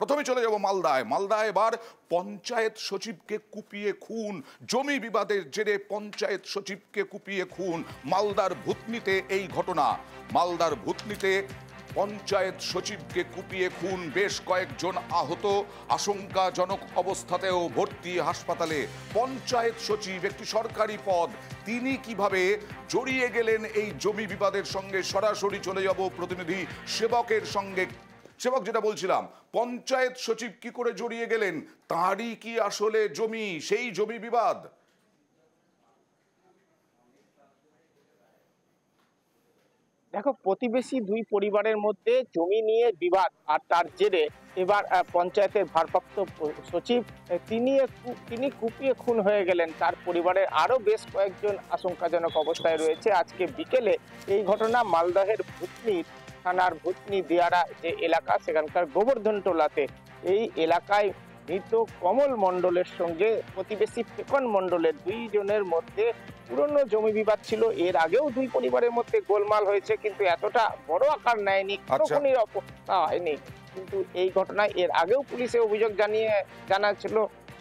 প্রথমে চলে যাব মালদায়। মালদায় এবার পঞ্চায়েত সচিবকে কুপিয়ে খুন, জমি বিবাদের জেরে পঞ্চায়েত সচিবকে কুপিয়ে খুন। মালদার ভূতনিতে এই ঘটনা। মালদার ভূতনিতে পঞ্চায়েত সচিবকে কুপিয়ে খুন, বেশ কয়েকজন আহত, আশঙ্কাজনক অবস্থাতেও ভর্তি হাসপাতালে। পঞ্চায়েত সচিব একটি সরকারি পদ, তিনি কিভাবে জড়িয়ে গেলেন এই জমি বিবাদের সঙ্গে? সরাসরি চলে যাব প্রতিনিধি সেবকের সঙ্গে। সেবক, যেটা বলছিলাম, পঞ্চায়েত সচিব কি করে জড়িয়ে গেলেন? তাঁরই কি আসলে জমি, সেই জমি বিবাদ? দেখো, প্রতিবেশী দুই পরিবারের মধ্যে জমি নিয়ে বিবাদ, আর তার জেরে এবার পঞ্চায়েতের ভারপ্রাপ্ত সচিব তিনি কুপিয়ে খুন হয়ে গেলেন। তার পরিবারের আরো বেশ কয়েকজন আশঙ্কাজনক অবস্থায় রয়েছে। আজকে বিকেলে এই ঘটনা মালদহের ভূতনির থানার ভূতনি দিয়ারা যে এলাকা, সেখানকার গোবর্ধন টোলাতে। এই এলাকায় মৃত কমল মণ্ডলের সঙ্গে প্রতিবেশী ফেকন মণ্ডলের দুইজনের মধ্যে পুরনো জমি বিবাদ ছিল। এর আগেও দুই পরিবারের মধ্যে গোলমাল হয়েছে, কিন্তু এতটা বড় আকার নেয়নি, খুনের অবস্থা হয়নি। কিন্তু এই ঘটনায় এর আগেও পুলিশে অভিযোগ জানাচ্ছিল,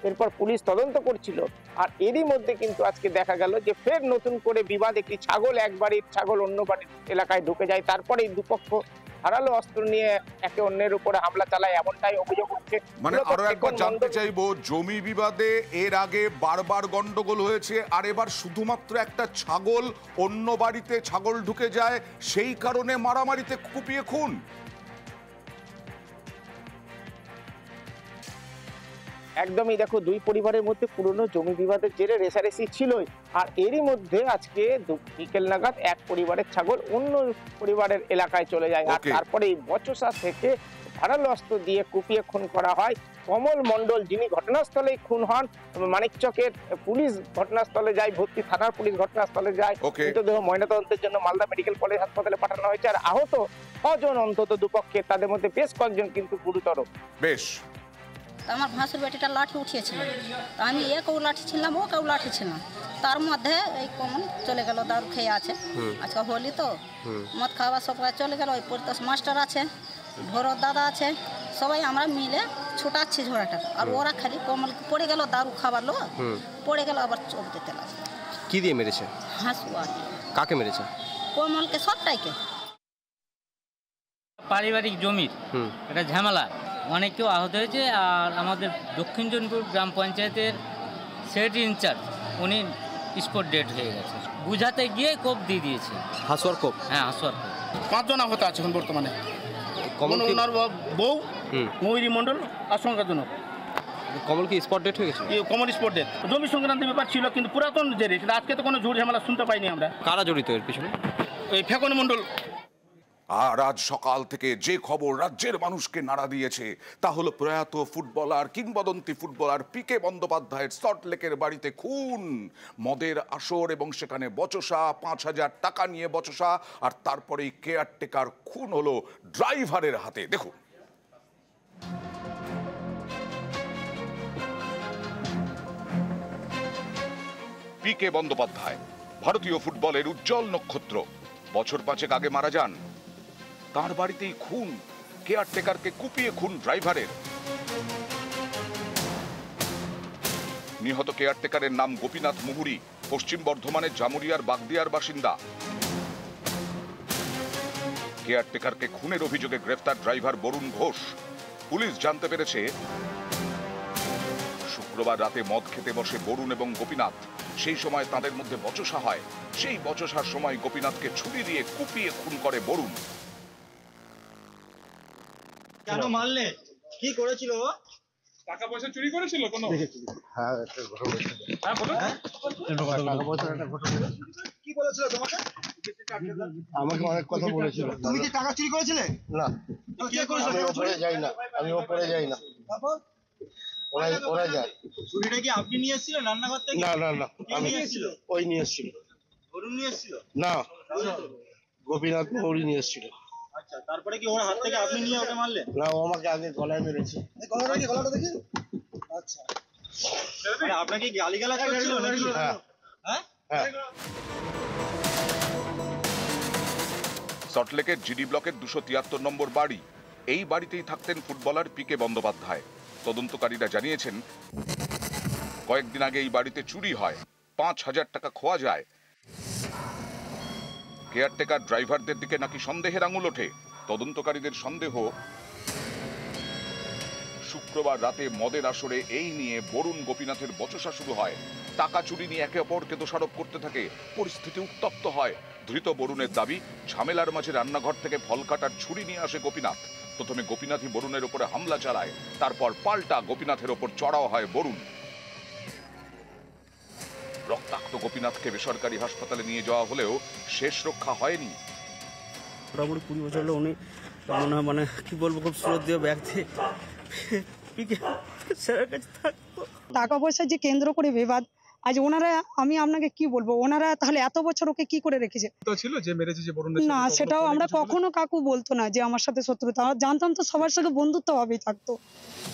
এরপর পুলিশ তদন্ত করছিল। আর এরই মধ্যে কিন্তু আজকে দেখা গেল যে ফের নতুন করে বিবাদ। একটি ছাগল, এক বাড়ির ছাগল অন্য বাড়ির এলাকায় ঢুকে যায়, তারপরে এই দুপক্ষ ধারালো অস্ত্র নিয়ে একে অন্যের উপরে হামলা চালায়, এমনটাই অভিযোগ হচ্ছে। মানে আরো একবার জানতে চাইবো, জমি বিবাদে এর আগে বারবার গন্ডগোল হয়েছে, আর এবার শুধুমাত্র একটা ছাগল, অন্য বাড়িতে ছাগল ঢুকে যায়, সেই কারণে মারামারিতে কুপিয়ে খুন? একদমই। দেখো, দুই পরিবারের মধ্যে পুরনো জমি বিবাদের জেরে রেষারেষি ছিলই, আর এরই মধ্যে আজকে বিকেল নাগাদ এক পরিবারের ছাগল অন্য পরিবারের এলাকায় চলে যায়, আর তারপরে এই বচসা থেকে ধারালো অস্ত্র দিয়ে কুপিয়ে খুন করা হয় কমল মণ্ডল, যিনি ঘটনাস্থলেই খুন হন। মানিকচকের পুলিশ ঘটনাস্থলে যায়, ভর্তি থানার পুলিশ ঘটনাস্থলে যায়। মৃতদেহ ময়নাতদন্তের জন্য মালদা মেডিকেল কলেজ হাসপাতালে পাঠানো হয়েছে। আর আহত 6 জন অন্তত দুপক্ষে, তাদের মধ্যে বেশ কয়েকজন কিন্তু গুরুতর। বেশ। আমার ভাসুর বেটিটা লাঠি উঠিয়েছিল, আমি কেউ লাঠি ছিলাম, ও কেউ লাঠি ছিলাম। তার মধ্যে এই কমন চলে গেল, দারু খেয়ে আছে, আজকে হোলি তো মদ খাওয়া সবাই চলে গেল। ওই পরিতোষ মাস্টার আছে, ভোরর দাদা আছে, সবাই আমরা মিলে ছুটাচ্ছি ঝোড়াটা। আর ওরা খালি কমল পড়ে গেল, দারু খাবার লো পড়ে গেল, আবার চোখ দিতে লাগলো। কি দিয়ে মেরেছে? হাসুয়া। কাকে মেরেছে? কমলকে, সবটাইকে। পারিবারিক জমির এটা ঝামেলা, অনেক কেউ আহত হয়েছে। আর আমাদের দক্ষিণ জনপুর গ্রাম পঞ্চায়েতের সেক্রেটারি ইনচার্জ, উনি স্পট ডেড হয়ে গেছে। বুঝাতে গিয়ে কোপ দিয়ে দিয়েছে। হাসুয়ার কোপ? হ্যাঁ, হাসুয়ার কোপ। 5 জন আহত আছে এখন বর্তমানে। ওনার বউ ময়ূরী মণ্ডল আশঙ্কাজনক। কমল কি স্পট ডেড হয়ে গেছে? কমল স্পট ডেড। জমি সংক্রান্ত ব্যাপার ছিল, কিন্তু পুরাতন জেরে, আজকে তো কোনো ঝুট ঝামেলা শুনতে পাইনি আমরা। কারা জড়িত এর পিছনে? ওই ফেকন মণ্ডল। আর আজ সকাল থেকে যে খবর রাজ্যের মানুষকে নাড়া দিয়েছে তা হলো প্রয়াত ফুটবলার, কিংবদন্তি ফুটবলার পিকে বন্দ্যোপাধ্যায়ের সল্টলেকের বাড়িতে খুন। মদের আসর এবং সেখানে বচসা, 5,000 টাকা নিয়ে বচসা, আর তারপরেই কেয়ারটেকার খুন হলো ড্রাইভারের হাতে। দেখুন। পিকে বন্দ্যোপাধ্যায় ভারতীয় ফুটবলের উজ্জ্বল নক্ষত্র, বছর 5 আগে মারা যান। তার বাড়িতেই খুন, কেয়ারটেকারকে কুপিয়ে খুন ড্রাইভারের। নিহত কেয়ারটেকারের নাম গোপীনাথ মুহুরী, পশ্চিম বর্ধমানের জামুরিয়ার বাগদিয়ার বাসিন্দা। কেয়ারটেকারকে খুনের অভিযোগে গ্রেফতার ড্রাইভার বরুণ ঘোষ। পুলিশ জানতে পেরেছে শুক্রবার রাতে মদ খেতে বসে বরুণ এবং গোপীনাথ। সেই সময় তাদের মধ্যে বচসা হয়। সেই বচসার সময় গোপীনাথকে ছুরি দিয়ে কুপিয়ে খুন করে বরুণ। কেন মারলে? কি করেছিল ও? টাকা পয়সা চুরি করেছিল কোনো? হ্যাঁ, একটা ঘটনা। হ্যাঁ, বলো। টাকা পয়সা একটা ঘটনা। কি বলেছিল তোমাকে? আমাকে অনেক কথা বলেছিল। তুমি কি টাকা চুরি করেছিলে? না। কি করেছিল? আমি ওপরে যাই না, আমি ওপরে যাই না। তারপর ওরা যায়। চুরিটা কি আপনি নিয়ে এসেছিলেন রান্নাঘর থেকে? না না না, আমি নিয়ে এসেছিল। ওই নিয়ে এসেছিল। বরুণ নিয়ে এসেছিল? না, গোপীনাথ মৌরি নিয়ে এসেছিল। আচ্ছা, তারপরে কি ওর হাত থেকে আপনি নিয়ে ওকে মারলেন? না, ও আমাকে আগে গলায় মেরেছে। গলাটা দেখি। আচ্ছা, মানে আপনাকে গালিগালাজ করেছিল নাকি? হ্যাঁ হ্যাঁ হ্যাঁ। সল্টলেকের জিডি ব্লকের 273 নম্বর বাড়ি। এই বাড়িতেই থাকতেন ফুটবলার পিকে বন্দ্যোপাধ্যায়। তদন্তকারীরা জানিয়েছেন, কয়েকদিন আগে এই বাড়িতে চুরি হয়, 5,000 টাকা খোয়া যায়। কেয়ারটেকার ড্রাইভারদের দিকে নাকি সন্দেহের আঙুল ওঠে। তদন্তকারীদের সন্দেহ, শুক্রবার রাতে মদের আসরে এই নিয়ে বরুণ গোপীনাথের বচসা শুরু হয়। টাকা চুরি নিয়ে একে অপরকে দোষারোপ করতে থাকে। পরিস্থিতি উত্তপ্ত হয়। ধৃত বরুণের দাবি, ঝামেলার মাঝে রান্নাঘর থেকে ফল কাটার ছুরি নিয়ে আসে গোপীনাথ। প্রথমে গোপীনাথই বরুণের উপরে হামলা চালায়, তারপর পাল্টা গোপীনাথের ওপর চড়াও হয় বরুণ। রক্তাক্ত গোপীনাথকে বেসরকারি হাসপাতালে নিয়ে যাওয়া হলেও শেষ রক্ষা হয়নি। মোটামুটি 20 বছর হলো উনি মনে হয় মানে কি বলবো, খুব শ্রদ্ধেয় ব্যক্তি। টাকা পয়সা যে কেন্দ্র করে বিবাদ, আজ ওনারা, আমি আপনাকে কি বলবো, ওনারা তাহলে এত বছর ওকে কি করে রেখেছে? ছিল যে মেরেছে যে বরুণ, না, সেটাও আমরা কখনো কাকু বলতো না যে আমার সাথে শত্রুতা, জানতাম তো সবার সঙ্গে বন্ধুত্ব ভাবেই থাকতো।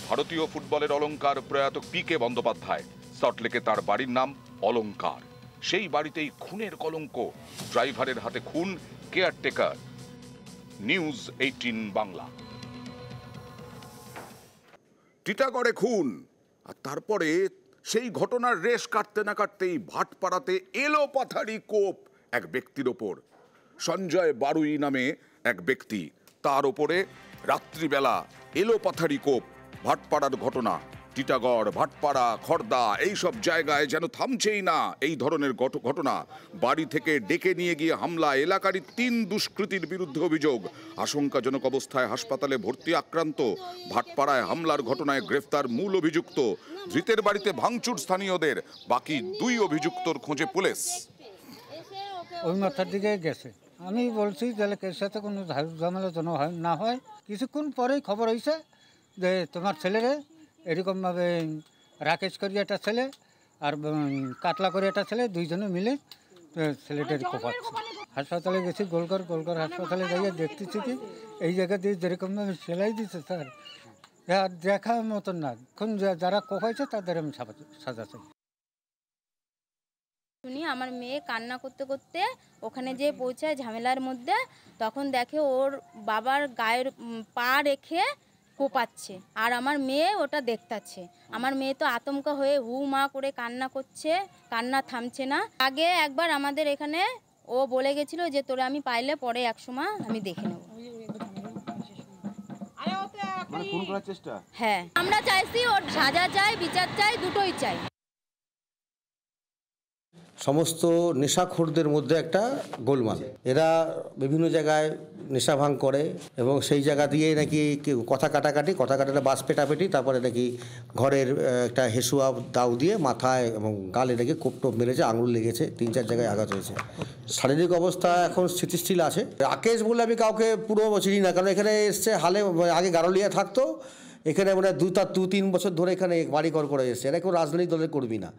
ভারতীয় ফুটবলের অলংকার প্রয়াত পিকে বন্দ্যোপাধ্যায়। সল্টলেকে তার বাড়ির নাম অলংকার। সেই বাড়িতেই খুনের কলঙ্ক। ড্রাইভারের হাতে খুন কেয়ারটেকার। নিউজ 18 বাংলা। টিটাগড়ে খুন, আর তারপরে সেই ঘটনার রেশ কাটতে না কাটতেই ভাটপাড়াতে এলোপাথারি কোপ এক ব্যক্তির ওপর। সঞ্জয় বারুই নামে এক ব্যক্তি, তার ওপরে রাত্রিবেলা এলোপাথারি কোপ। ভাটপাড়ার ঘটনা। টিটাগড়, ভাটপাড়া, খড়দা এইসব জায়গায় যেন থামছেই না এই ধরনের ঘটনা। বাড়ি থেকে ডেকে নিয়ে গিয়ে হামলা। এলাকারই 3 দুষ্কৃতীর বিরুদ্ধে অভিযোগ। আশঙ্কাজনক অবস্থায় হাসপাতালে ভর্তি আক্রান্ত। ভাটপাড়ায় হামলার ঘটনায় গ্রেফতার মূল অভিযুক্ত। ধৃতের বাড়িতে ভাঙচুর স্থানীয়দের। বাকি 2 অভিযুক্তর খোঁজে পুলিশ। ওই মাথার দিকে গেছে। আমি বলছি তাহলে এর সাথে কোনো ঝামেলা যেন না হয়। কিছুক্ষণ পরেই খবর হয়েছে যে তোমার ছেলেরে এরকমভাবে রাকেশ করি একটা ছেলে আর কাতলা করে একটা ছেলে, 2 জনে মিলে ছেলেটার কোপাচ্ছে। হাসপাতালে গেছি, গোলঘর হাসপাতালে যাইয়ে দেখতেছি কি এই জায়গা দিয়ে যেরকমভাবে সেলাই দিচ্ছে স্যার, আর দেখার মতন না। এখন যারা কোপাইছে তাদের আমি সাজা চাই। শুনি আমার মেয়ে কান্না করতে করতে ওখানে যে পৌঁছায় ঝামেলার মধ্যে, তখন দেখে ওর বাবার গায়ের পা রেখে কোপাচ্ছে, আর আমার মেয়ে ওটা দেখতাছে। আমার মেয়ে তো আতঙ্ক হয়ে হু মা করে কান্না করছে, কান্না থামছে না। আগে একবার আমাদের এখানে ও বলে গেছিল যে তোরে আমি পাইলে পরে একসময় আমি দেখে নেব। হ্যাঁ, আমরা চাইছি ওর সাজা চাই, বিচার চাই, দুটোই চাই। সমস্ত নেশাখোরদের মধ্যে একটা গোলমাল। এরা বিভিন্ন জায়গায় নেশা ভাঙ করে এবং সেই জায়গা দিয়ে নাকি কথা কাটাকাটি বাস পেটাপেটি, তারপরে নাকি ঘরের একটা হেসুয়া দাউ দিয়ে মাথায় এবং গালে নাকি কোপটোপ মেরেছে, আঙুল লেগেছে, 3-4 জায়গায় আঘাত হয়েছে। শারীরিক অবস্থা এখন স্থিতিশীল আছে। রাকেশ বলে আমি কাউকে পুরো চিনি না, কারণ এখানে এসছে হালে, আগে গারলিয়া থাকতো এখানে, মানে 2-3 বছর ধরে এখানে বাড়িঘর করে এসছে। এরা কেউ রাজনৈতিক দলের কর্মী না।